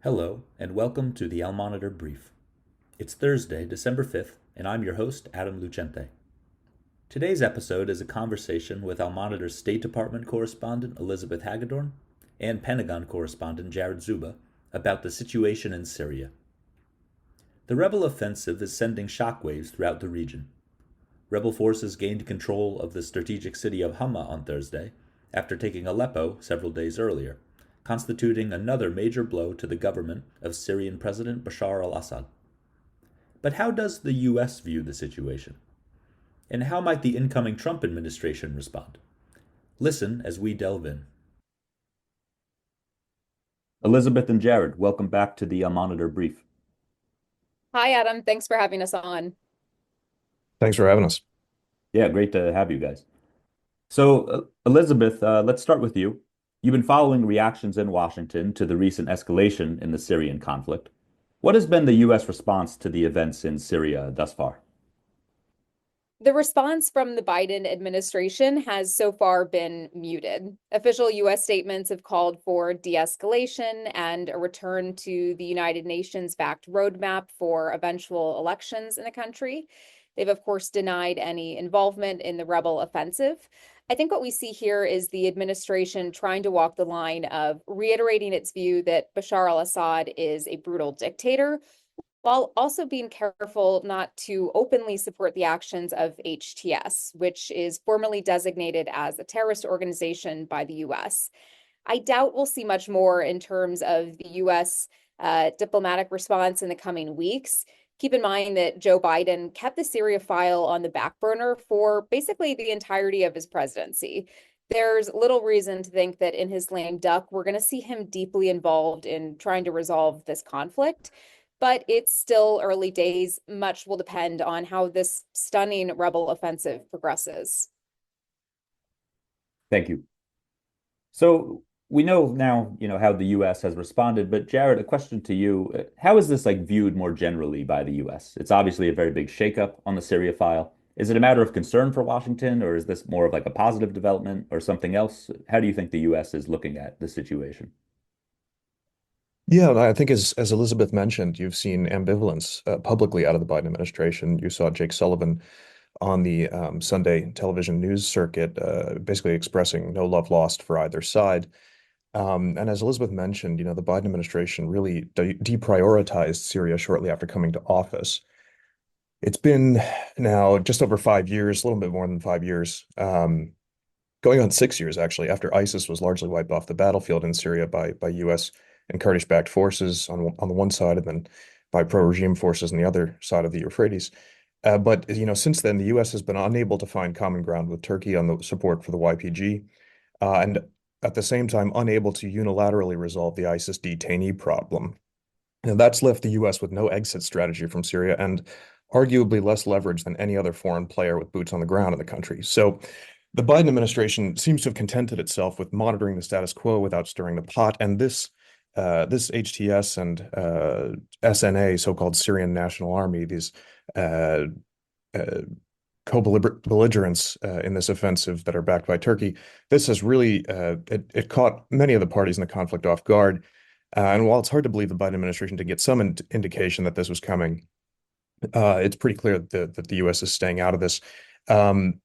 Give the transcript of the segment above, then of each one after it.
Hello, and welcome to the Al Monitor Brief. It's Thursday, December 5th, and I'm your host, Adam Lucente. Today's episode is a conversation with Al Monitor's State Department correspondent, Elizabeth Hagedorn, and Pentagon correspondent, Jared Szuba, about the situation in Syria. The rebel offensive is sending shockwaves throughout the region. Rebel forces gained control of the strategic city of Hama on Thursday, after taking Aleppo several days earlier, constituting another major blow to the government of Syrian President Bashar al-Assad. But how does the U.S. view the situation? And how might the incoming Trump administration respond? Listen as we delve in. Elizabeth and Jared, welcome back to the Monitor Brief. Hi, Adam. Thanks for having us on. Thanks for having us. Yeah, great to have you guys. So, Elizabeth, let's start with you. You've been following reactions in Washington to the recent escalation in the Syrian conflict. What has been the U.S. response to the events in Syria thus far? The response from the Biden administration has so far been muted. Official U.S. statements have called for de-escalation and a return to the United Nations-backed roadmap for eventual elections in the country. They've, of course, denied any involvement in the rebel offensive. I think what we see here is the administration trying to walk the line of reiterating its view that Bashar al-Assad is a brutal dictator, while also being careful not to openly support the actions of HTS, which is formally designated as a terrorist organization by the US. I doubt we'll see much more in terms of the US diplomatic response in the coming weeks. Keep in mind that Joe Biden kept the Syria file on the back burner for basically the entirety of his presidency. There's little reason to think that in his lame duck, we're going to see him deeply involved in trying to resolve this conflict. But it's still early days. Much will depend on how this stunning rebel offensive progresses. Thank you. So we know now, how the U.S. has responded, but Jared, a question to you. How is this viewed more generally by the U.S.? It's obviously a very big shakeup on the Syria file. Is it a matter of concern for Washington, or is this more of a positive development or something else? How do you think the U.S. is looking at the situation? Yeah, I think as Elizabeth mentioned, you've seen ambivalence publicly out of the Biden administration. You saw Jake Sullivan on the Sunday television news circuit, basically expressing no love lost for either side. And as Elizabeth mentioned, the Biden administration really deprioritized Syria shortly after coming to office. It's been now just over 5 years, a little bit more than 5 years, going on 6 years actually, after ISIS was largely wiped off the battlefield in Syria by U.S. and Kurdish-backed forces on the one side, and then by pro-regime forces on the other side of the Euphrates. But since then, the U.S. has been unable to find common ground with Turkey on the support for the YPG, and at the same time, unable to unilaterally resolve the ISIS detainee problem. And that's left the U.S. with no exit strategy from Syria and arguably less leverage than any other foreign player with boots on the ground in the country. So the Biden administration seems to have contented itself with monitoring the status quo without stirring the pot. And this HTS and SNA, so-called Syrian National Army, these uh, uh, co-belligerents in this offensive that are backed by Turkey, this has really it caught many of the parties in the conflict off guard. And while it's hard to believe the Biden administration did get some indication that this was coming, it's pretty clear that the U.S. is staying out of this. Um,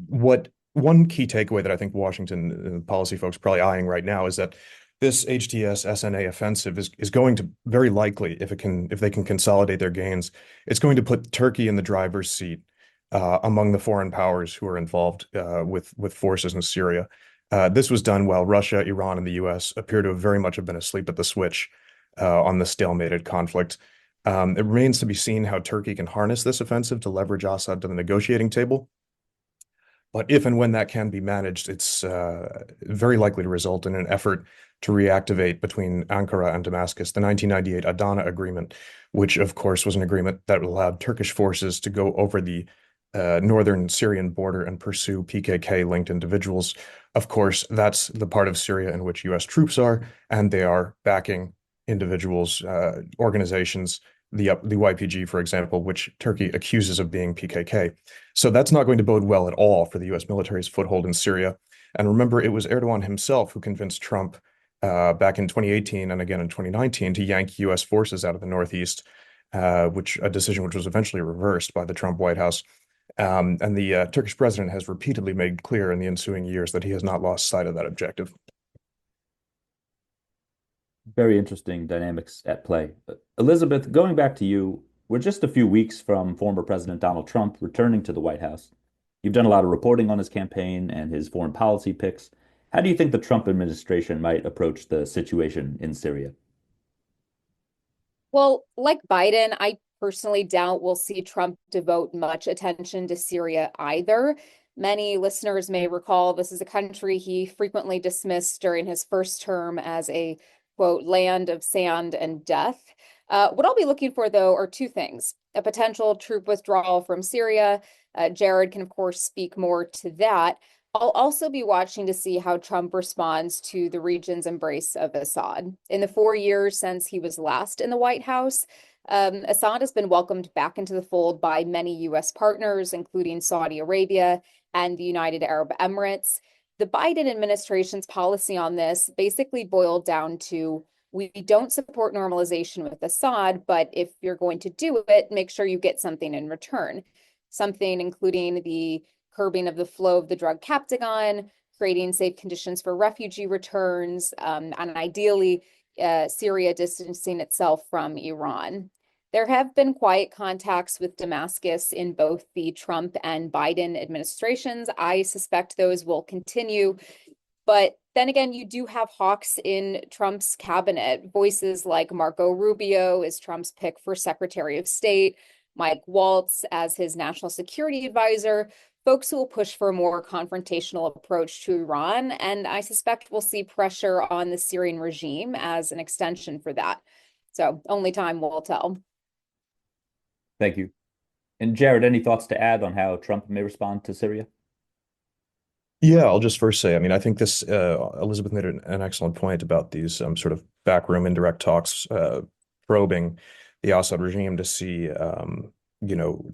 what one key takeaway that I think Washington policy folks are probably eyeing right now is that this HTS SNA offensive is going to very likely, if they can consolidate their gains, it's going to put Turkey in the driver's seat among the foreign powers who are involved with forces in Syria. This was done while Russia, Iran, and the U.S. appear to have very much have been asleep at the switch on the stalemated conflict. It remains to be seen how Turkey can harness this offensive to leverage Assad to the negotiating table. But if and when that can be managed, it's very likely to result in an effort to reactivate between Ankara and Damascus the 1998 Adana Agreement, which, of course, was an agreement that allowed Turkish forces to go over the northern Syrian border and pursue PKK-linked individuals. Of course, that's the part of Syria in which U.S. troops are, and they are backing individuals, organizations, the YPG, for example, which Turkey accuses of being PKK. So that's not going to bode well at all for the U.S. military's foothold in Syria. And remember, it was Erdogan himself who convinced Trump back in 2018 and again in 2019 to yank U.S. forces out of the Northeast, which a decision which was eventually reversed by the Trump White House. And the Turkish president has repeatedly made clear in the ensuing years that he has not lost sight of that objective. Very interesting dynamics at play. Elizabeth, going back to you, we're just a few weeks from former President Donald Trump returning to the White House. You've done a lot of reporting on his campaign and his foreign policy picks. How do you think the Trump administration might approach the situation in Syria? Well, like Biden, I personally doubt we'll see Trump devote much attention to Syria either. Many listeners may recall this is a country he frequently dismissed during his first term as a, quote, land of sand and death. What I'll be looking for, though, are two things: a potential troop withdrawal from Syria. Jared can, of course, speak more to that. I'll also be watching to see how Trump responds to the region's embrace of Assad. In the 4 years since he was last in the White House, Assad has been welcomed back into the fold by many U.S. partners, including Saudi Arabia and the United Arab Emirates. The Biden administration's policy on this basically boiled down to: we don't support normalization with Assad, but if you're going to do it, make sure you get something in return. Something including the curbing of the flow of the drug Captagon, creating safe conditions for refugee returns, and ideally, Syria distancing itself from Iran. There have been quiet contacts with Damascus in both the Trump and Biden administrations. I suspect those will continue. But then again, you do have hawks in Trump's cabinet. Voices like Marco Rubio is Trump's pick for Secretary of State, Mike Waltz as his national security advisor, folks who will push for a more confrontational approach to Iran. And I suspect we'll see pressure on the Syrian regime as an extension for that. So only time will tell. Thank you. And Jared, any thoughts to add on how Trump may respond to Syria? Yeah, I'll just first say, I mean, I think this Elizabeth made an excellent point about these sort of backroom indirect talks probing the Assad regime to see, to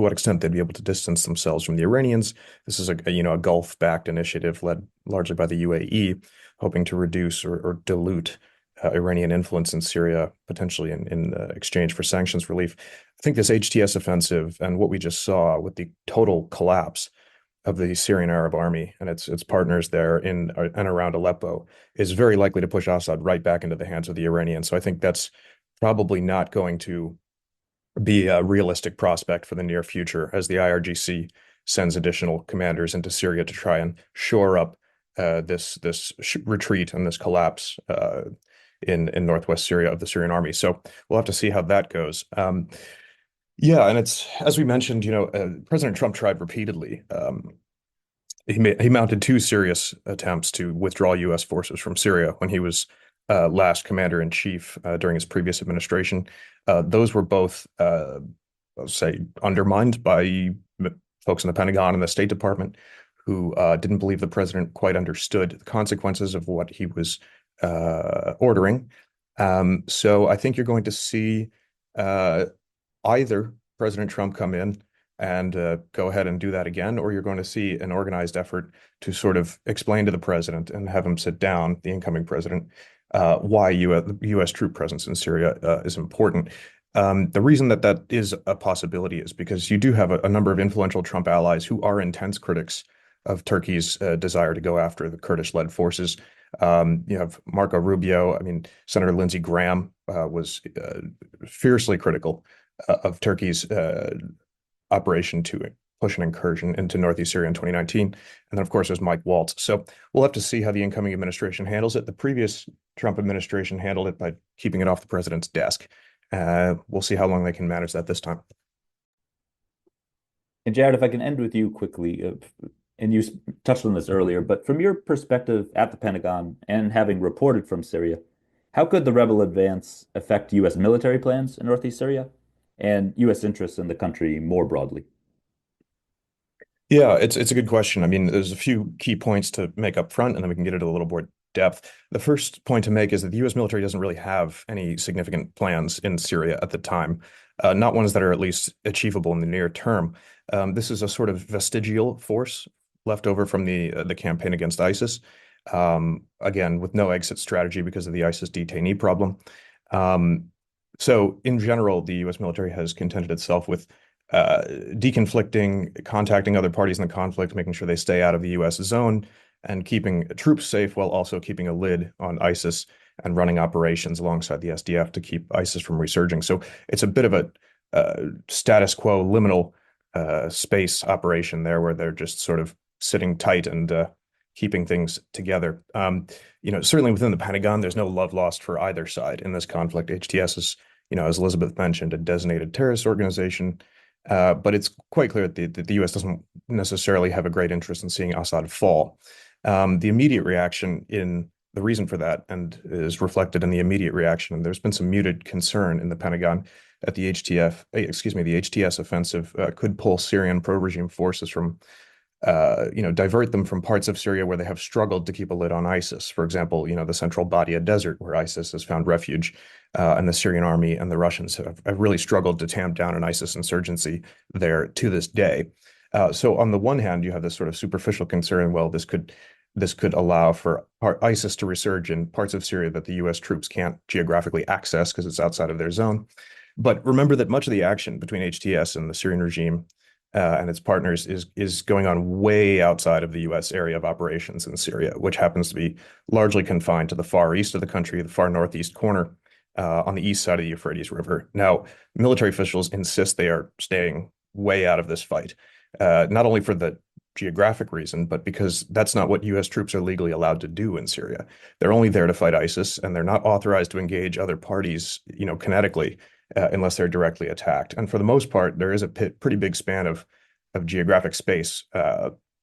what extent they'd be able to distance themselves from the Iranians. This is a Gulf-backed initiative led largely by the UAE, hoping to reduce or dilute Iranian influence in Syria, potentially in exchange for sanctions relief. I think this HTS offensive and what we just saw with the total collapse of the Syrian Arab Army and its partners there in and around Aleppo is very likely to push Assad right back into the hands of the Iranians. So I think that's probably not going to be a realistic prospect for the near future as the IRGC sends additional commanders into Syria to try and shore up this retreat and this collapse in northwest Syria of the Syrian army. So we'll have to see how that goes. Yeah, and it's, as we mentioned, President Trump tried repeatedly. He mounted two serious attempts to withdraw U.S. forces from Syria when he was last commander-in-chief during his previous administration. Those were both, say, undermined by folks in the Pentagon and the State Department who didn't believe the president quite understood the consequences of what he was ordering. So I think you're going to see either President Trump come in and go ahead and do that again, or you're going to see an organized effort to sort of explain to the president and have him sit down, the incoming president, why U.S. troop presence in Syria is important. The reason that is a possibility is because you do have a number of influential Trump allies who are intense critics of Turkey's desire to go after the Kurdish-led forces. You have Marco Rubio. I mean, Senator Lindsey Graham was fiercely critical of Turkey's operation to push an incursion into northeast Syria in 2019. And then, of course, there's Mike Waltz. So we'll have to see how the incoming administration handles it. The previous Trump administration handled it by keeping it off the president's desk. We'll see how long they can manage that this time. And Jared, if I can end with you quickly, and you touched on this earlier, but from your perspective at the Pentagon and having reported from Syria, how could the rebel advance affect U.S. military plans in northeast Syria and U.S. interests in the country more broadly? Yeah, it's a good question. I mean, there's a few key points to make up front, and then we can get into a little more depth. The first point to make is that the U.S. military doesn't really have any significant plans in Syria at the time, not ones that are at least achievable in the near term. This is a sort of vestigial force left over from the campaign against ISIS. again, with no exit strategy because of the ISIS detainee problem. Um, so in general, the U.S. military has contented itself with deconflicting, contacting other parties in the conflict, making sure they stay out of the U.S. zone, and keeping troops safe while also keeping a lid on ISIS and running operations alongside the SDF to keep ISIS from resurging. So it's a bit of a status quo liminal space operation there where they're just sort of sitting tight and keeping things together. Certainly within the Pentagon, there's no love lost for either side in this conflict. HTS is, as Elizabeth mentioned, a designated terrorist organization. But it's quite clear that the U.S. doesn't necessarily have a great interest in seeing Assad fall. The immediate reaction in the reason for that and is reflected in the immediate reaction. And there's been some muted concern in the Pentagon that the HTS offensive could pull Syrian pro-regime forces from divert them from parts of Syria where they have struggled to keep a lid on ISIS. For example, the central Badia Desert where ISIS has found refuge, and the Syrian army and the Russians have really struggled to tamp down an ISIS insurgency there to this day. So on the one hand, you have this sort of superficial concern, well, this could allow for ISIS to resurge in parts of Syria that the U.S. troops can't geographically access because it's outside of their zone. But remember that much of the action between HTS and the Syrian regime and its partners is going on way outside of the U.S. area of operations in Syria, which happens to be largely confined to the far east of the country, the far northeast corner, on the east side of the Euphrates River. Now, military officials insist they are staying way out of this fight, not only for the geographic reason, but because that's not what U.S. troops are legally allowed to do in Syria. They're only there to fight ISIS, and they're not authorized to engage other parties, kinetically, unless they're directly attacked. And for the most part, there is a pretty big span of geographic space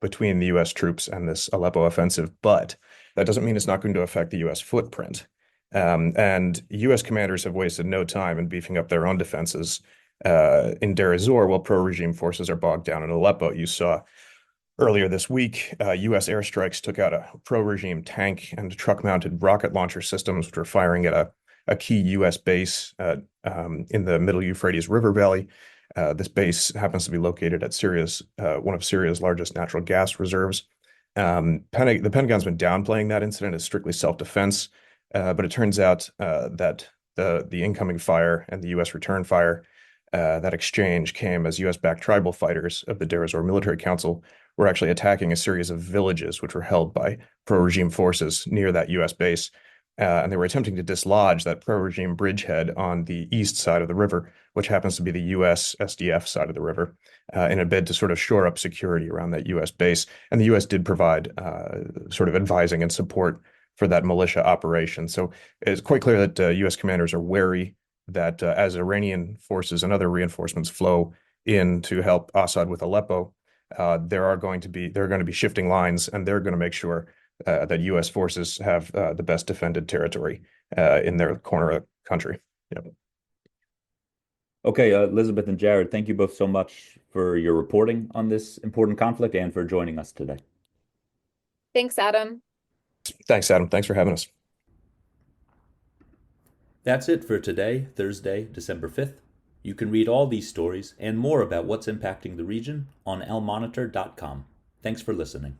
between the U.S. troops and this Aleppo offensive, but that doesn't mean it's not going to affect the U.S. footprint. And U.S. commanders have wasted no time in beefing up their own defenses in Deir ez-Zor while pro-regime forces are bogged down in Aleppo. You saw earlier this week, U.S. airstrikes took out a pro-regime tank and truck-mounted rocket launcher systems, which were firing at a key U.S. base in the middle Euphrates River Valley. This base happens to be located at one of Syria's largest natural gas reserves. The Pentagon's been downplaying that incident as strictly self-defense, but it turns out that the incoming fire and the U.S. return fire, that exchange came as U.S.-backed tribal fighters of the Deir ez-Zor Military Council were actually attacking a series of villages which were held by pro-regime forces near that U.S. base. And they were attempting to dislodge that pro-regime bridgehead on the east side of the river, which happens to be the U.S. SDF side of the river, in a bid to sort of shore up security around that U.S. base. And the U.S. did provide sort of advising and support for that militia operation. So it's quite clear that U.S. commanders are wary that as Iranian forces and other reinforcements flow in to help Assad with Aleppo, there are going to be shifting lines, and they're going to make sure that U.S. forces have the best defended territory in their corner of the country. Yep. Okay, Elizabeth and Jared, thank you both so much for your reporting on this important conflict and for joining us today. Thanks, Adam. Thanks, Adam. Thanks for having us. That's it for today, Thursday, December 5th. You can read all these stories and more about what's impacting the region on lmonitor.com. Thanks for listening.